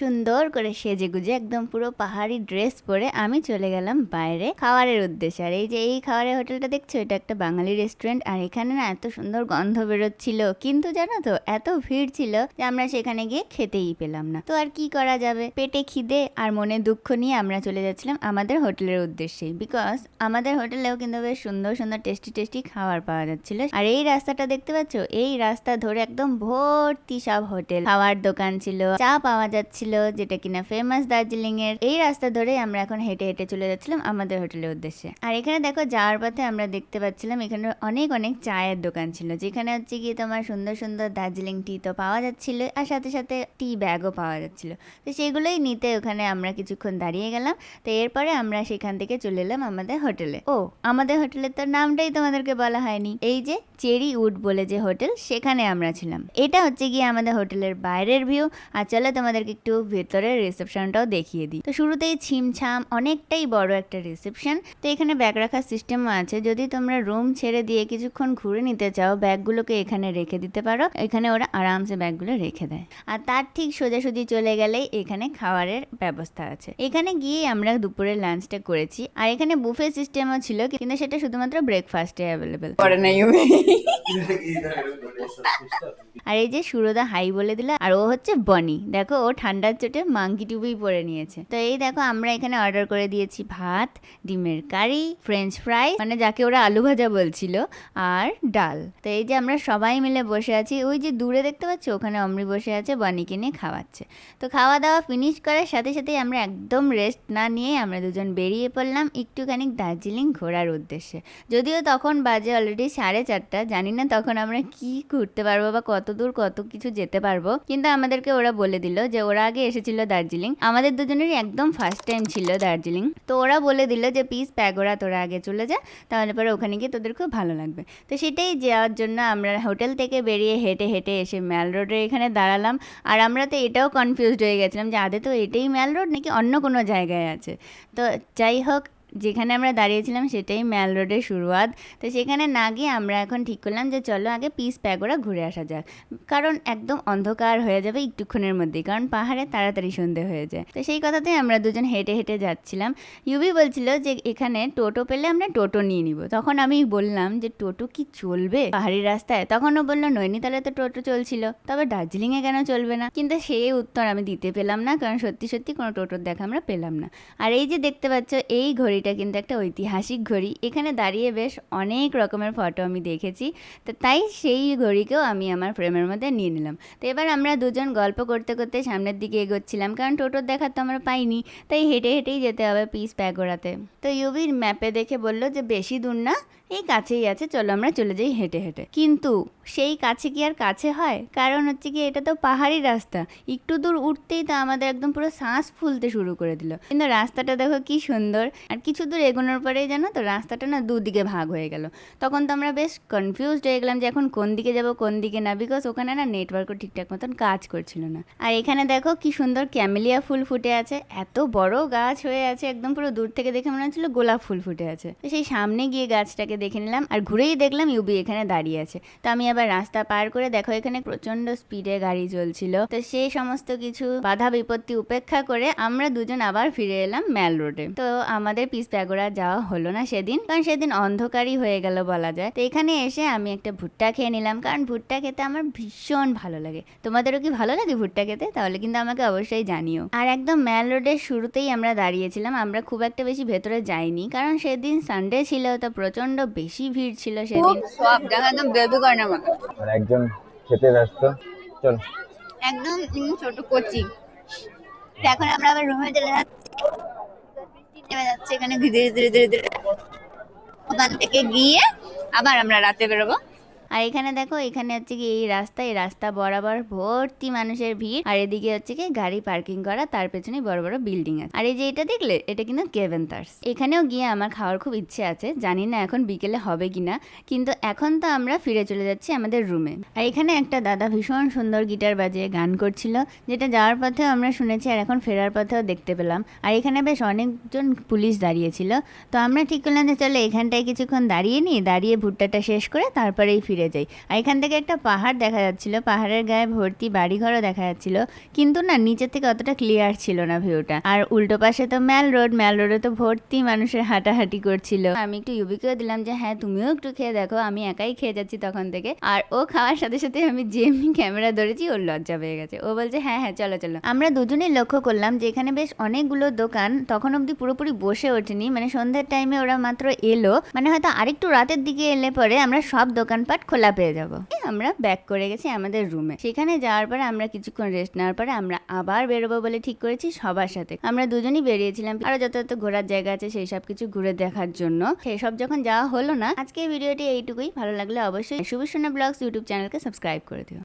সুন্দর করে সেজেগুজে একদম পুরো পাহাড়ি ড্রেস পরে আমি চলে গেলাম বাইরে খাবারের উদ্দেশ্যে। আর এই যে এই খাবারের হোটেলটা দেখছো, এটা একটা বাঙালি রেস্টুরেন্ট। আর এখানে না এত সুন্দর গন্ধ বেরোচ্ছিল, কিন্তু জানো তো এত ভিড় ছিল যে আমরা সেখানে গিয়ে খেতেই পেলাম না। তো আর কি করা যাবে, পেটে খিদে আর মনে দুঃখ নিয়ে আমরা চলে যাচ্ছিলাম আমাদের হোটেলের উদ্দেশ্যেই। বিকজ আমাদের হোটেলেও কিন্তু বেশ সুন্দর সুন্দর টেস্টি টেস্টি খাবার পাওয়া যাচ্ছিল। আর এই রাস্তাটা দেখতে পাচ্ছ, এই রাস্তা ধরে একদম ভর্তি সব হোটেল, খাওয়ার দোকান ছিল, চা পাওয়া যাচ্ছিল যেটা কিনা ফেমাস দার্জিলিং এর। এই রাস্তা ধরে আমরা এখন হেঁটে হেঁটে চলে যাচ্ছিলাম আমাদের হোটেলের উদ্দেশ্যে। আর এখানে দেখো যাওয়ার পথে আমরা দেখতে পাচ্ছিলাম এখানে অনেক অনেক চায়ের দোকান ছিল, যেখানে হচ্ছে গিয়ে তোমার সুন্দর সুন্দর দার্জিলিং টি তো পাওয়া যাচ্ছিল, আর সাথে সাথে টি ব্যাগও পাওয়া যাচ্ছিল। তো সেগুলোই নিতে ওখানে আমরা কিছুক্ষণ দাঁড়িয়ে গেলাম। তো এরপরে আমরা সেখান থেকে চলে এলাম আমাদের হোটেলে। ও, আমাদের হোটেলের তো নামটাই তোমাদেরকে বলা হয়নি, এই যে চেরি উড বলে যে হোটেল, সেখানে আমরা ছিলাম। এটা হচ্ছে গিয়ে আমাদের হোটেলের বাইরের ভিউ। আর চলো তোমাদেরকে একটু ভেতরের রিসেপশনটাও দেখিয়ে দিই। তো শুরুতেই ছিমছাম অনেকটাই বড় একটা রিসেপশন। তো এখানে ব্যাগ রাখার সিস্টেমও আছে, যদি তোমরা রুম ছেড়ে দিয়ে কিছুক্ষণ ঘুরে নিতে চাও ব্যাগগুলোকে এখানে রেখে দিতে পারো, এখানে ওরা আরামসে ব্যাগগুলো রেখে দেয়। আর তার ঠিক সোজাসুজি চলে গেলেই এখানে খাবারের ব্যবস্থা আছে। এখানে গিয়ে আমরা দুপুরের লাঞ্চটা করেছি। আর এখানে বুফে সিস্টেমও ছিল, কিন্তু সেটা শুধুমাত্র ব্রেকফাস্টে অ্যাভেলেবেল করে না ইউবি। আর এই যে সুরদা হাই বলে দিল, আর ও হচ্ছে বনি। দেখো ও ঠান্ডার চোটে মাঙ্কি টুপি পরে নিয়েছে। তো এই দেখো আমরা এখানে অর্ডার করে দিয়েছি ভাত, ডিমের কারি, ফ্রেঞ্চ ফ্রাই মানে যাকে ওরা আলু ভাজা বলছিল, আর ডাল। তো এই যে আমরা সবাই মিলে বসে আছি, ওই যে দূরে দেখতে পাচ্ছ ওখানে অমরি বসে আছে, বনিকে নিয়ে খাওয়াচ্ছে। তো খাওয়া দাওয়া ফিনিশ করার সাথে সাথেই আমরা একদম রেস্ট না নিয়ে আমরা দুজন বেরিয়ে পড়লাম একটুখানি দার্জিলিং ঘোরার উদ্দেশ্যে। যদিও তখন বাজে অলরেডি 4:30, জানি না তখন আমরা কি ঘুরতে পারবো বা কত দূর কত কিছু যেতে পারবো, কিন্তু আমাদেরকে ওরা বলে দিল যে ওরা আগে এসেছিল দার্জিলিং, আমাদের দুজনেরই একদম ফার্স্ট টাইম ছিল দার্জিলিং। তো ওরা বলে দিল যে পিস প্যাগোরা তোরা আগে চলে যা, তাহলে পরে ওখানে গিয়ে তোদের খুব ভালো লাগবে। তো সেটাই যাওয়ার জন্য আমরা হোটেল থেকে বেরিয়ে হেঁটে হেঁটে এসে ম্যাল রোডের এখানে দাঁড়ালাম। আর আমরা তো এটাও কনফিউজড হয়ে গেছিলাম যে আদে তো এটাই ম্যাল রোড নাকি অন্য কোনো জায়গায় আছে। তো যাই হোক, যেখানে আমরা দাঁড়িয়েছিলাম সেটাই ম্যাল রোডের শুরুয়াত। তো সেখানে না গিয়ে আমরা এখন ঠিক করলাম যে চলো আগে পিস প্যাগোরা ঘুরে আসা যাক, কারণ একদম অন্ধকার হয়ে যাবে একটুক্ষণের মধ্যেই, কারণ পাহাড়ে তাড়াতাড়ি সন্ধে হয়ে যায়। তো সেই কথাতেই আমরা দুজন হেঁটে হেঁটে যাচ্ছিলাম। ইউবি বলছিল যে এখানে টোটো পেলে আমরা টোটো নিয়ে নিব। তখন আমি বললাম যে টোটো কি চলবে পাহাড়ি রাস্তায়? তখন ও বললো নৈনিতালে তো টোটো চলছিল, তবে দার্জিলিংয়ে কেন চলবে না? কিন্তু সেই উত্তর আমি দিতে পেলাম না, কারণ সত্যি সত্যি কোনো টোটোর দেখা আমরা পেলাম না। আর এই যে দেখতে পাচ্ছ এই ঘড়িটা কিন্তু একটা ঐতিহাসিক ঘড়ি, এখানে দাঁড়িয়ে বেশ অনেক রকমের ফটো আমি দেখেছি। তো তাই সেই ঘড়িকেও আমি আমার ফ্রেমের মধ্যে নিয়ে নিলাম। তো এবার আমরা দুজন গল্প করতে করতে সামনের দিকে এগোচ্ছিলাম, কারণ টোটোর দেখা তো আমরা পাইনি, তাই হেঁটে হেঁটেই যেতে হবে পিস প্যাগোরাতে। তো ইউবির ম্যাপে দেখে বলল যে বেশি দূর না, এই কাছেই আছে, চলো আমরা চলে যাই হেঁটে হেঁটে। কিন্তু সেই কাছে কি আর কাছে হয়? কারণ হচ্ছে কি এটা তো পাহাড়ি রাস্তা, একটু দূর উঠতেই তো আমাদের একদম পুরো শ্বাস ফুলতে শুরু করে দিল। কিন্তু রাস্তাটা দেখো কি সুন্দর। আর কিছু দূর এগোনোর পরেই জানো তো রাস্তাটা না দুদিকে ভাগ হয়ে গেল। তখন তো আমরা বেশ কনফিউজড হয়ে গেলাম যে এখন কোন দিকে যাব কোন দিকে না, বিকজ ওখানে না নেটওয়ার্কও ঠিকঠাক মতন কাজ করছিল না। আর এখানে দেখো কি সুন্দর ক্যামেলিয়া ফুল ফুটে আছে, এত বড় গাছ হয়ে আছে, একদম পুরো দূর থেকে দেখে মনে হচ্ছিল গোলাপ ফুল ফুটে আছে। তো সেই সামনে গিয়ে গাছটাকে দেখে নিলাম, আর ঘুরেই দেখলাম ইউবি এখানে দাঁড়িয়ে আছে। তো আমি আবার রাস্তা পার করে দেখো এখানে প্রচন্ড স্পিডে গাড়ি চলছিল। তো সেই সমস্ত কিছু বাধা বিপত্তি উপেক্ষা করে আমরা দুজন আবার ফিরে এলাম ম্যাল রোডে। তো আমাদের পিস প্যাগোরা যাওয়া হলো না সেদিন, কারণ সেদিন অন্ধকারই হয়ে গেল বলা যায়। তো এখানে এসে আমি একটা ভুট্টা খেয়ে নিলাম, কারণ ভুট্টা খেতে আমার ভীষণ ভালো লাগে। তোমাদেরও কি ভালো লাগে ভুট্টা খেতে? তাহলে কিন্তু আমাকে অবশ্যই জানিও। আর একদম ম্যাল রোডের শুরুতেই আমরা দাঁড়িয়েছিলাম, আমরা খুব একটা বেশি ভেতরে যাইনি, কারণ সেদিন সানডে ছিল, তো প্রচন্ড বেশি ভিড় ছিল সেদিন। সব জায়গা একদম বেবি কর্নার মতো। আর একজন খেতে ব্যস্ত। চল একদম ছোট কোচি। এখন আমরা আবার রুমে চলে যাচ্ছি, নেমে যাচ্ছে এখানে ধীরে ধীরে ধীরে ধীরে। ওখান থেকে গিয়ে আবার আমরা রাতে বেরোবো। আর এখানে দেখো এখানে হচ্ছে কি এই রাস্তা বরাবর ভর্তি মানুষের ভিড়। আর এদিকে হচ্ছে কি গাড়ি পার্কিং করা, তার পেছনে বড় বড় বিল্ডিং আছে। আর এই যে এটা দেখলে, এটা কিন্তু কেভেন্টার্স। এখানেও গিয়ে আমার খাওয়ার খুব ইচ্ছে আছে, জানি না এখন বিকেলে হবে কিনা, কিন্তু এখন তো আমরা ফিরে চলে যাচ্ছি আমাদের রুমে। আর এখানে একটা দাদা ভীষণ সুন্দর গিটার বাজিয়ে গান করছিল, যেটা যাওয়ার পথেও আমরা শুনেছি আর এখন ফেরার পথেও দেখতে পেলাম। আর এখানে বেশ অনেকজন পুলিশ দাঁড়িয়েছিল। তো আমরা ঠিক করলাম যে চলো এখানটায় কিছুক্ষণ দাঁড়িয়ে নিই, দাঁড়িয়ে ভুট্টাটা শেষ করে তারপরেই ফিরে ফিরে যাই। আর এখান থেকে একটা পাহাড় দেখা যাচ্ছিল, পাহাড়ের গায়ে ভর্তি বাড়িঘরও দেখা যাচ্ছিল, কিন্তু না নিচের থেকে অতটা ক্লিয়ার ছিল না ভিউটা। আর উল্টো পাশে তো ম্যাল রোডে তো ভর্তি মানুষের হাঁটাহাঁটি করছিল। আমি একটু ইউবিকেও দিলাম যে হ্যাঁ তুমিও একটু খেয়ে দেখো, আমি একাই খেয়ে যাচ্ছি তখন থেকে। আর ও খাওয়ার সাথে সাথে আমি যেমনি ক্যামেরা ধরেছি ওর লজ্জা পেয়ে গেছে, ও বলছে হ্যাঁ হ্যাঁ চলো চলো। আমরা দুজনেই লক্ষ্য করলাম যে এখানে বেশ অনেকগুলো দোকান তখন অব্দি পুরোপুরি বসে ওঠেনি, মানে সন্ধ্যের টাইমে ওরা মাত্র এলো, মানে হয়তো আরেকটু রাতের দিকে এলে পরে আমরা সব দোকানপাট খোলা পেয়ে যাবো। আমরা ব্যাক করে গেছি আমাদের রুমে। সেখানে যাওয়ার পরে আমরা কিছুক্ষণ রেস্ট নেওয়ার পরে আমরা আবার বেরোবো বলে ঠিক করেছি সবার সাথে। আমরা দুজনই বেরিয়েছিলাম আরো যত ঘোরার জায়গা আছে সেই সব কিছু ঘুরে দেখার জন্য। সেই সব যখন যাওয়া হলো না, আজকে ভিডিওটি এইটুকুই। ভালো লাগলে অবশ্যই শুভসোনা ব্লগস ইউটিউব চ্যানেলকে সাবস্ক্রাইব করে দিও।